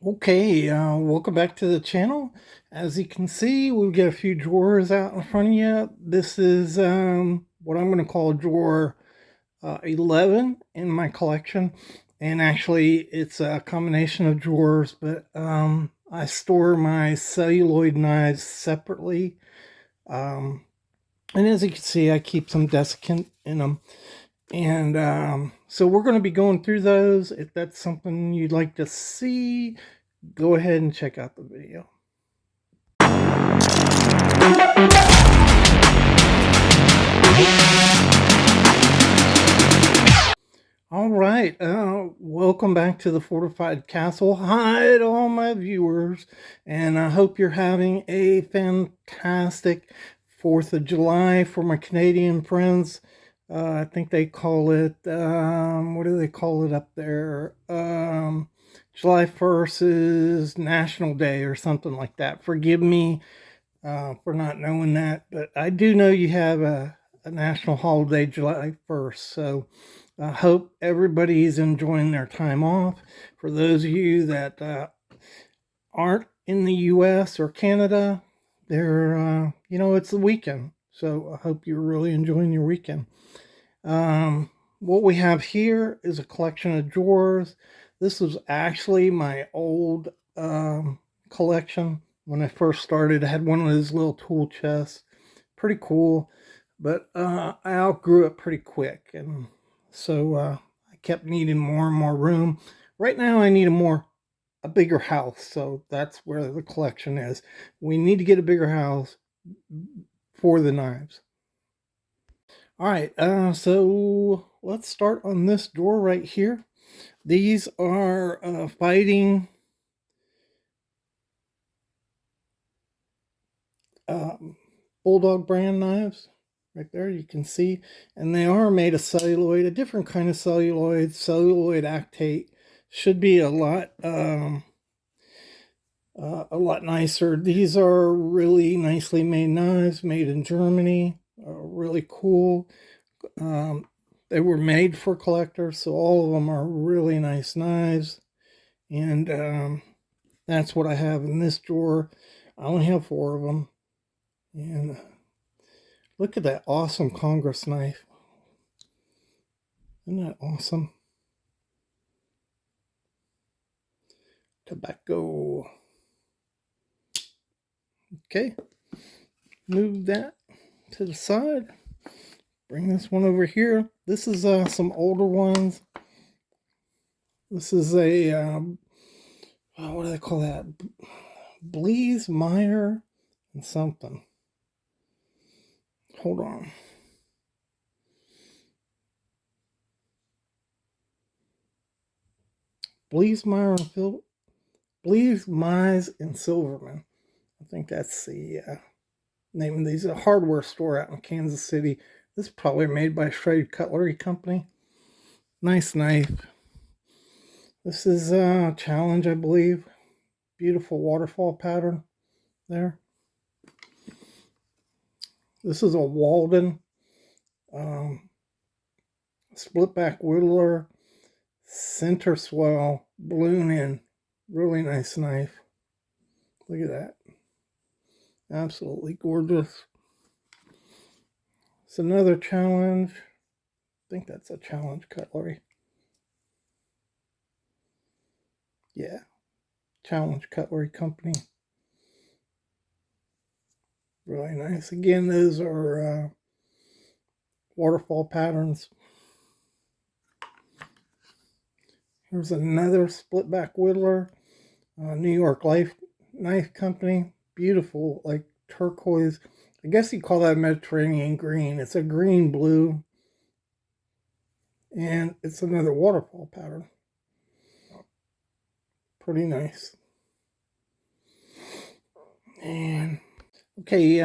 Okay, welcome back to the channel. As you can see, we've got a few drawers out in front of you. This is what I'm going to call drawer 11 in my collection. And actually, it's a combination of drawers, but I store my celluloid knives separately. Um, and as you can see, I keep some desiccant in them. And so we're going to be going through those. If that's something you'd like to see, go ahead and check out the video. All right, welcome back to the Fortified Castle. Hi to all my viewers, and I hope you're having a fantastic 4th of July for my Canadian friends. I think they call it, what do they call it up there? July 1st is National Day or something like that. Forgive me for not knowing that, but I do know you have a national holiday July 1st, so I hope everybody's enjoying their time off. For those of you that aren't in the US or Canada, it's the weekend, so I hope you're really enjoying your weekend. What we have here is a collection of drawers. This was actually my old collection. When I first started, I had one of those little tool chests. Pretty cool, but I outgrew it pretty quick, and so I kept needing more and more room. Right now, I need a bigger house, so that's where the collection is. We need to get a bigger house for the knives. All right, so let's start on this drawer right here. These are fighting Bulldog brand knives. Right there, you can see, and they are made of celluloid, a different kind of celluloid actate. Should be a lot nicer. These are really nicely made knives, made in Germany. Really cool. They were made for collectors, so all of them are really nice knives. And that's what I have in this drawer. I only have 4 of them. And look at that awesome Congress knife. Isn't that awesome? Tobacco. Okay, move that to the side. Bring this one over here. This is some older ones. This is a, what do they call that? Blees, Meyer, and something. Hold on. Blees, Meyer, and Phil. Blees, Mize, and Silverman. I think that's the name of these. A hardware store out in Kansas City. This is probably made by Shredded Cutlery Company. Nice knife. This is a Challenge, I believe. Beautiful waterfall pattern there. This is a Walden split back whittler, center swell, balloon in. Really nice knife. Look at that. Absolutely gorgeous. It's another Challenge. I think that's a Challenge cutlery. Yeah. Challenge Cutlery Company. Really nice. Again, those are waterfall patterns. Here's another split back whittler. New York Knife Company. Beautiful, like turquoise. I guess you call that Mediterranean green. It's a green blue. And it's another waterfall pattern. Pretty nice. And okay,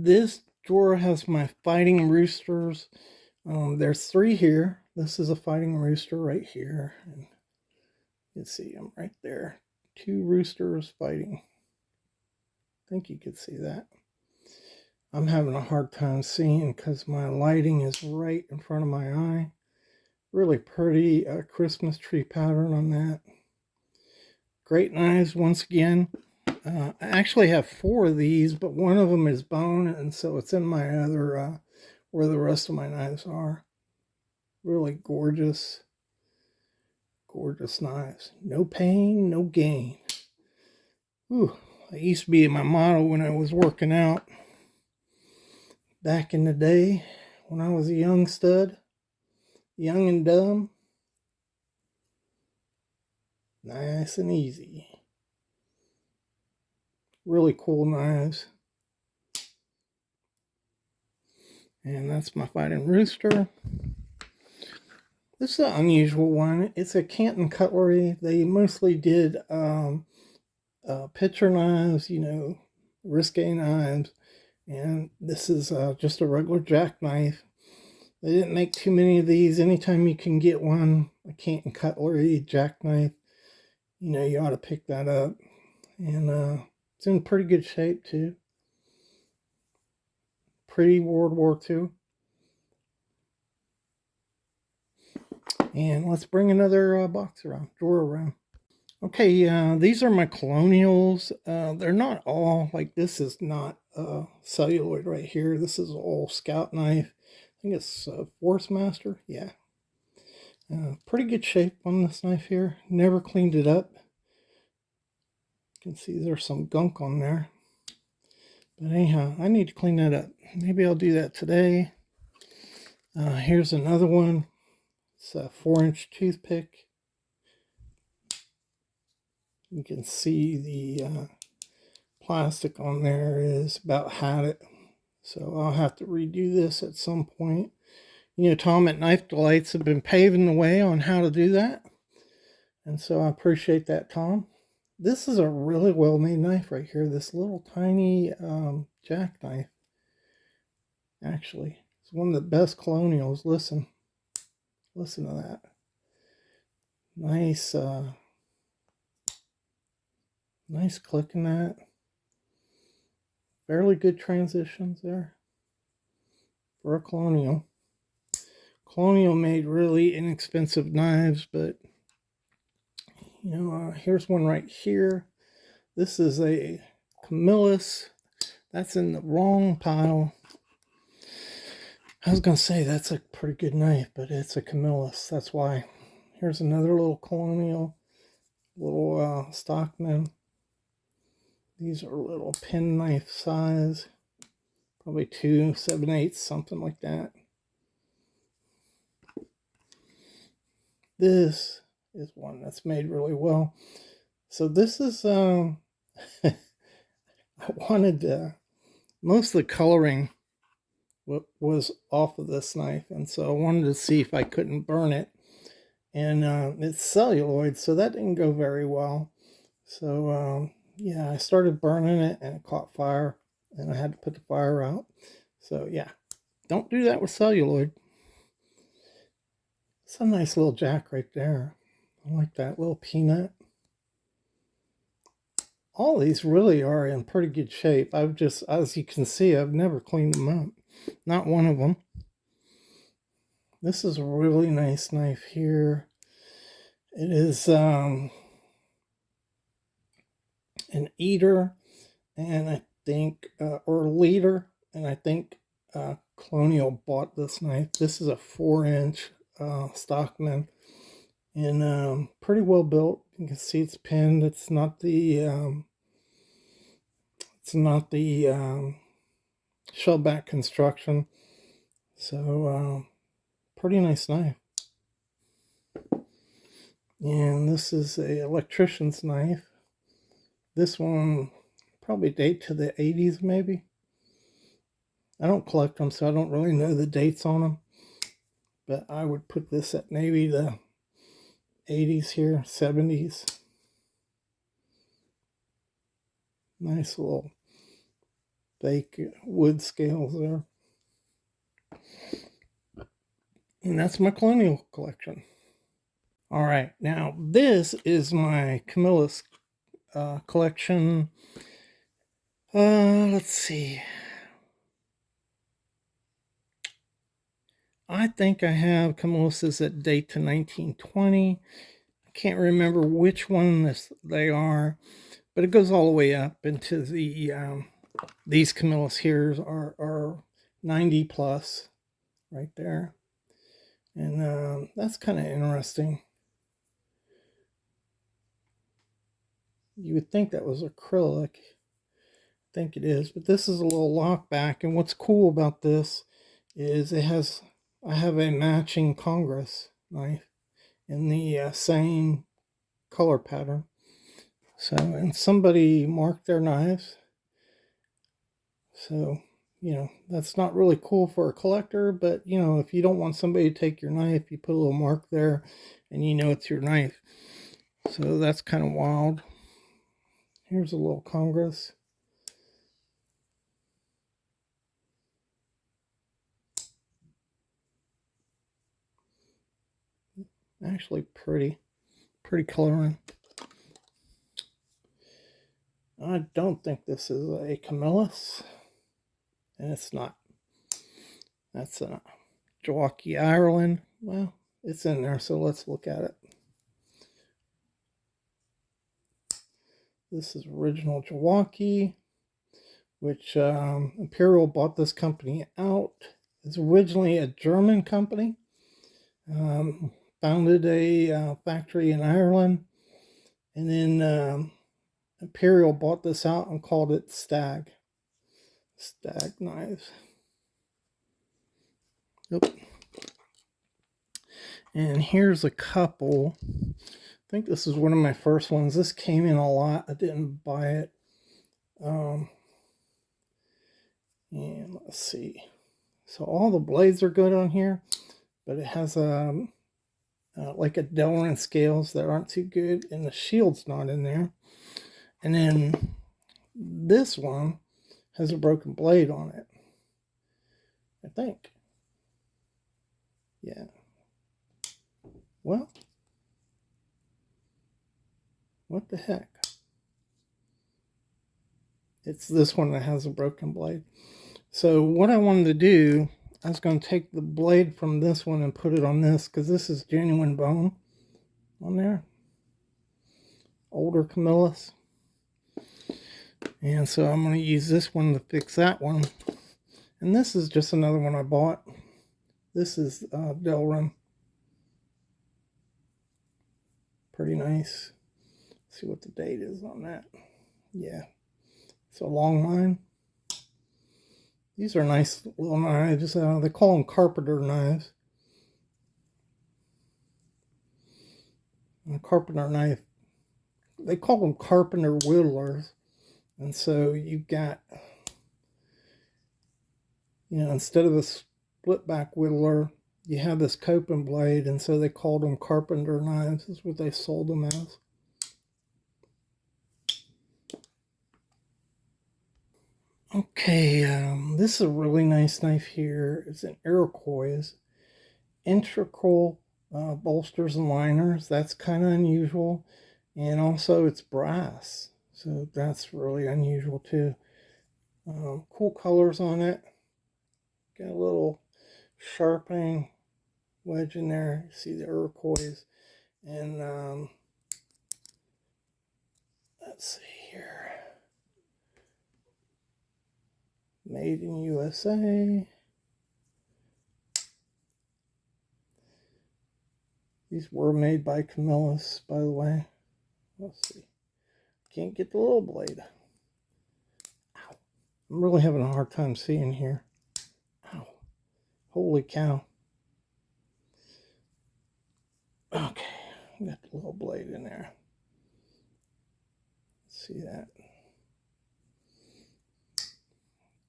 this drawer has my fighting roosters. There's 3 here. This is a fighting rooster right here. And you can see them right there. 2 roosters fighting. I think you could see that. I'm having a hard time seeing because my lighting is right in front of my eye. Really pretty Christmas tree pattern on that. Great knives once again. I actually have 4 of these, but one of them is bone, and so it's in my other, where the rest of my knives are. Really gorgeous, gorgeous knives. No pain, no gain. Ooh, that used to be my motto when I was working out back in the day when I was a young stud, young and dumb. Nice and easy. Really cool knives. And that's my fighting Rooster. This is an unusual one. It's a Canton cutlery. They mostly did pitcher knives, risque knives. And this is just a regular jackknife. They didn't make too many of these. Anytime you can get one, a Canton cutlery jackknife, you ought to pick that up. And it's in pretty good shape too. Pretty World War II. And let's bring another box around, drawer around. Okay, these are my Colonials. They're not all, like this is not celluloid right here. This is all Scout knife. I think it's Force Master. Yeah. Pretty good shape on this knife here. Never cleaned it up. You can see there's some gunk on there. But anyhow, I need to clean that up. Maybe I'll do that today. Here's another one. It's a 4-inch toothpick. You can see the plastic on there is about had it. So I'll have to redo this at some point. Tom at Knife Delights have been paving the way on how to do that. And so I appreciate that, Tom. This is a really well-made knife right here. This little tiny jackknife. Actually, it's one of the best Colonials. Listen to that. Nice, nice click in that. Fairly good transitions there for a Colonial. Colonial made really inexpensive knives, but here's one right here. This is a Camillus. That's in the wrong pile. I was gonna say that's a pretty good knife, but it's a Camillus. That's why. Here's another little Colonial, little Stockman. These are little penknife size, probably 2 7/8, something like that. This is one that's made really well. So this is I wanted most of the coloring was off of this knife, and so I wanted to see if I couldn't burn it. And it's celluloid, so that didn't go very well. So yeah, I started burning it and it caught fire, and I had to put the fire out. So yeah, don't do that with celluloid. It's a nice little jack right there. I like that little peanut. All these really are in pretty good shape. I've just, as you can see, I've never cleaned them up. Not one of them. This is a really nice knife here. It is an eater, and I think, or leader, and I think Colonial bought this knife. This is a 4-inch Stockman, and pretty well built. You can see it's pinned. It's not the shellback construction. So pretty nice knife. And this is a electrician's knife. This one probably date to the 80s maybe. I don't collect them, so I don't really know the dates on them. But I would put this at maybe the 80s here, 70s. Nice little fake wood scales there. And that's my Colonial collection. All right, now this is my Camillus collection. Let's see. I think I have Camilluses that date to 1920. I can't remember which one they are, but it goes all the way up into the, these Camillus here are 90 plus right there. And that's kind of interesting. You would think that was acrylic. I think it is, but this is a little lock back. And what's cool about this is I have a matching Congress knife in the same color pattern. So, and somebody marked their knives. So, that's not really cool for a collector, but, if you don't want somebody to take your knife, you put a little mark there and it's your knife. So that's kind of wild. Here's a little Congress. Actually pretty coloring. I don't think this is a Camillus, and it's not. That's a Milwaukee, Ireland. Well, it's in there, so let's look at it. This is original Milwaukee, which Imperial bought this company out. It's originally a German company. Founded a factory in Ireland, and then Imperial bought this out and called it Stag knives. Yep. And here's a couple. I think this is one of my first ones. This came in a lot. I didn't buy it. And let's see. So all the blades are good on here, but it has like a Delrin scales that aren't too good, and the shield's not in there. And then this one has a broken blade on it, I think. Yeah. Well, what the heck? It's this one that has a broken blade. So what I wanted to do, I was going to take the blade from this one and put it on this, because this is genuine bone on there. Older Camillus. And so I'm going to use this one to fix that one. And this is just another one I bought. This is Delrin. Pretty nice. Let's see what the date is on that. Yeah. It's a long line. These are nice little knives. They call them carpenter knives. And a carpenter knife, they call them carpenter whittlers. And so you've got, instead of a split back whittler, you have this coping blade, and so they called them carpenter knives. Is what they sold them as. Okay, this is a really nice knife here. It's an Iroquois. Integral bolsters and liners. That's kind of unusual. And also it's brass. So that's really unusual too. Cool colors on it. Got a little sharpening wedge in there. You see the Iroquois. And let's see here. Made in USA. These were made by Camillus, by the way. Let's see. Can't get the little blade. Ow. I'm really having a hard time seeing here. Ow. Holy cow. Okay. Got the little blade in there. Let's see that.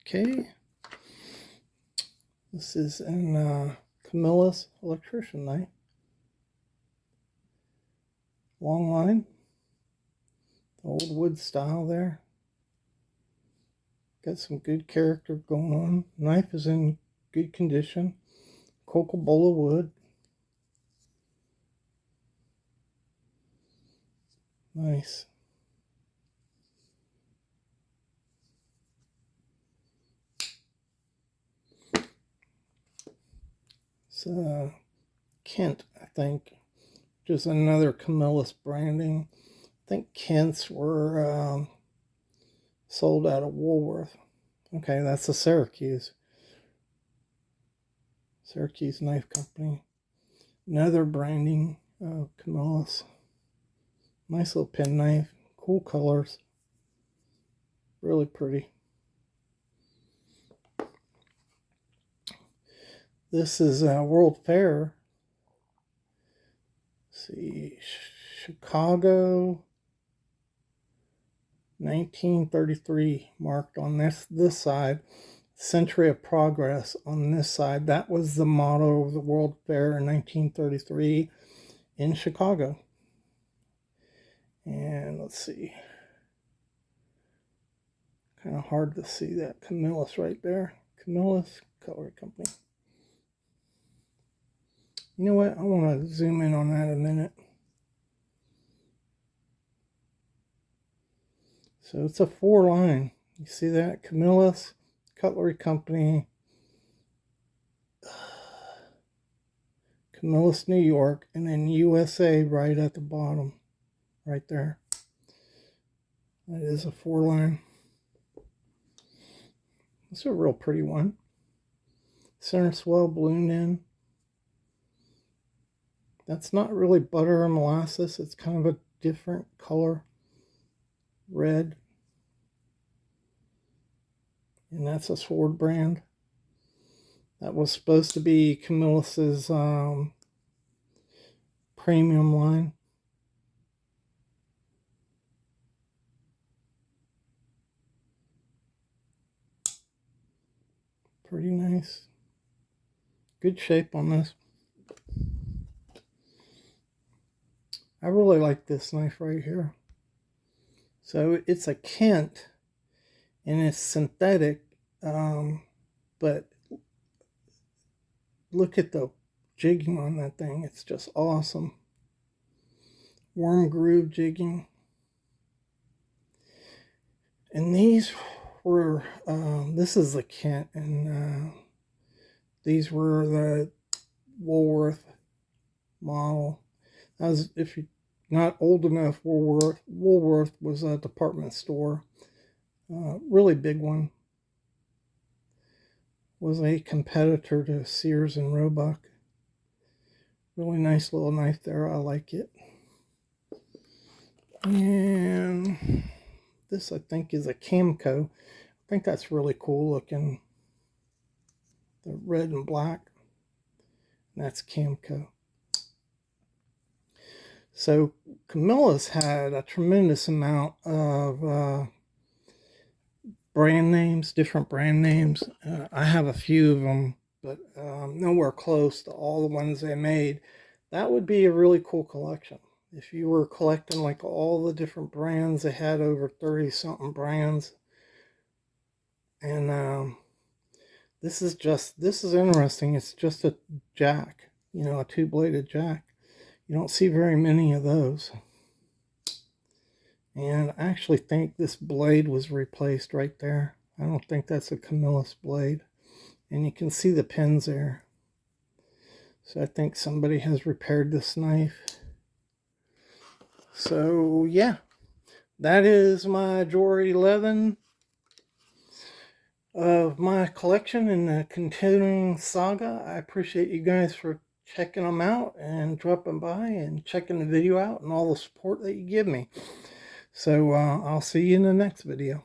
Okay. This is an Camillus electrician knife. Long line. The old wood style there. Got some good character going on. Knife is in good condition. Coca-Cola wood. Nice. It's Kent, I think. which is another Camillus branding. I think Kent's were sold out of Woolworth. Okay, that's the Syracuse Knife Company. Another branding of Camillus. Nice little penknife. Cool colors. Really pretty. This is World Fair. Let's see, Chicago, 1933 marked on this side. Century of Progress on this side. That was the motto of the World Fair in 1933 in Chicago. And let's see. Kind of hard to see that Camillus right there. Camillus Cutlery Company. You know what? I want to zoom in on that a minute. So it's a 4-line. You see that? Camillus Cutlery Company. Camillus, New York. And then USA right at the bottom. Right there. That is a 4-line. It's a real pretty one. Center swell ballooned in. That's not really butter or molasses. It's kind of a different color. Red. And that's a Sword brand. That was supposed to be Camillus's premium line. Pretty nice. Good shape on this. I really like this knife right here. So it's a Kent and it's synthetic, but look at the jigging on that thing. It's just awesome. Worm groove jigging. And these were, this is the Kent, and these were the Woolworth model. As if you're not old enough, Woolworth was a department store. Really big one. Was a competitor to Sears and Roebuck. Really nice little knife there. I like it. And this, I think, is a Camco. I think that's really cool looking. The red and black. And that's Camco. So Camillus had a tremendous amount of brand names, different brand names. I have a few of them, but nowhere close to all the ones they made. That would be a really cool collection. If you were collecting like all the different brands, they had over 30 something brands. And this is interesting. It's just a jack, you know, a 2-bladed jack. You don't see very many of those. And I actually think this blade was replaced right there. I don't think that's a Camillus blade. And you can see the pins there. So I think somebody has repaired this knife. So yeah, that is my drawer 11 of my collection in the continuing saga. I appreciate you guys for checking them out and dropping by and checking the video out and all the support that you give me. So I'll see you in the next video.